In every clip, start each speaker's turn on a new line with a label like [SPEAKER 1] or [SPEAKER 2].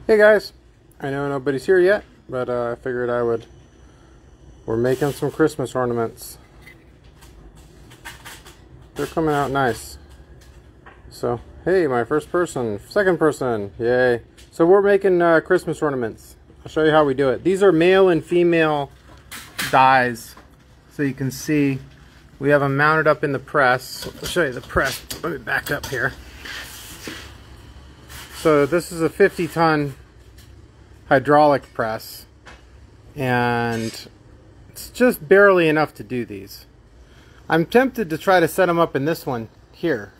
[SPEAKER 1] Hey guys, I know nobody's here yet, but I figured we're making some Christmas ornaments. They're coming out nice. So, hey, my first person, second person, yay. So we're making Christmas ornaments. I'll show you how we do it. These are male and female dies. So you can see, we have them mounted up in the press. I'll show you the press. Let me back up here. So this is a 50-ton hydraulic press, and it's just barely enough to do these. I'm tempted to try to set them up in this one here,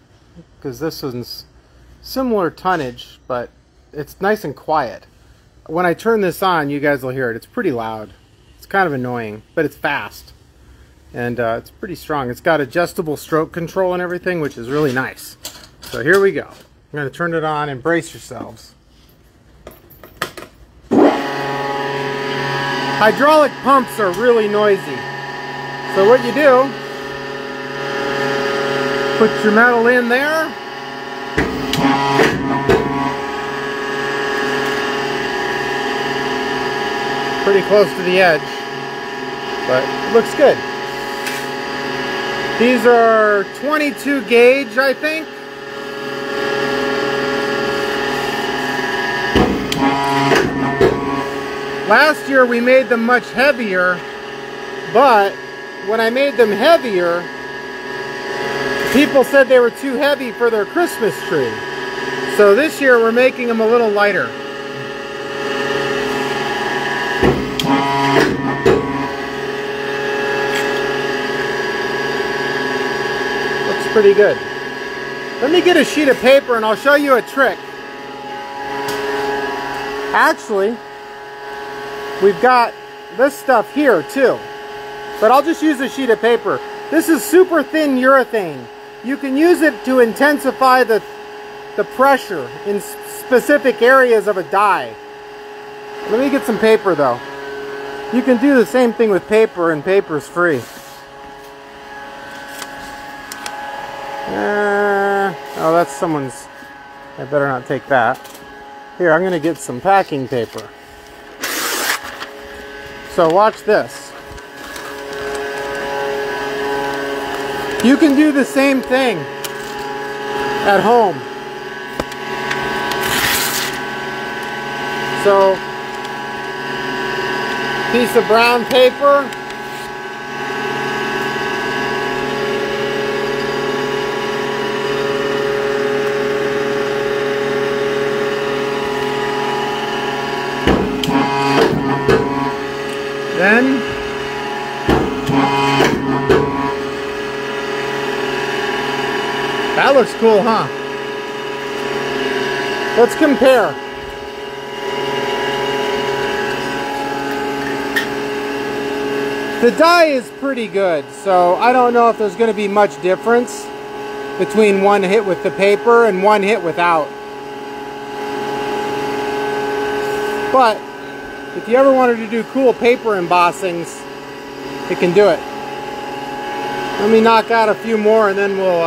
[SPEAKER 1] because this one's similar tonnage, but it's nice and quiet. When I turn this on, you guys will hear it. It's pretty loud. It's kind of annoying, but it's fast. And it's pretty strong. It's got adjustable stroke control and everything, which is really nice. So here we go. I'm going to turn it on and brace yourselves. Hydraulic pumps are really noisy. So what you do, put your metal in there. Pretty close to the edge, but it looks good. These are 22 gauge, I think. Last year we made them much heavier, but when I made them heavier, people said they were too heavy for their Christmas tree. So this year we're making them a little lighter. Looks pretty good. Let me get a sheet of paper and I'll show you a trick. Actually, we've got this stuff here too, but I'll just use a sheet of paper. This is super thin urethane. You can use it to intensify the pressure in specific areas of a die. Let me get some paper though. You can do the same thing with paper, and paper's free. Oh, that's someone's. I better not take that. Here, I'm gonna get some packing paper. So watch this. You can do the same thing at home. So, piece of brown paper. Then that looks cool, huh? Let's compare. The die is pretty good, so I don't know if there's going to be much difference between one hit with the paper and one hit without. But if you ever wanted to do cool paper embossings, you can do it. Let me knock out a few more and then we'll...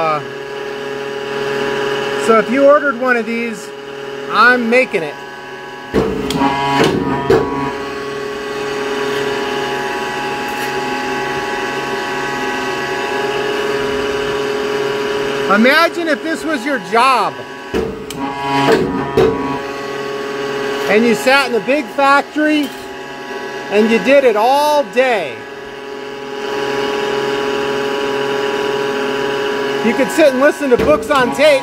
[SPEAKER 1] So if you ordered one of these, I'm making it. Imagine if this was your job. And you sat in a big factory and you did it all day. You could sit and listen to books on tape.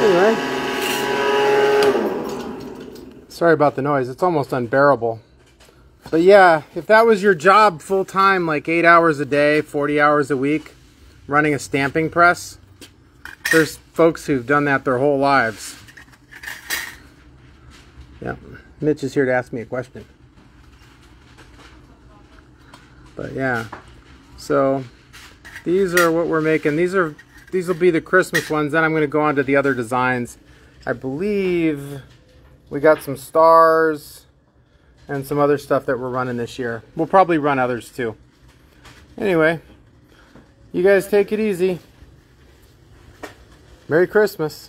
[SPEAKER 1] Anyway. Sorry about the noise. It's almost unbearable. But yeah, if that was your job full time, like 8 hours a day, 40 hours a week, running a stamping press, there's folks who've done that their whole lives. Yeah, Mitch is here to ask me a question. But yeah, so these are what we're making. These will be the Christmas ones. Then I'm going to go on to the other designs. I believe we got some stars and some other stuff that we're running this year. We'll probably run others too. Anyway, you guys take it easy. Merry Christmas.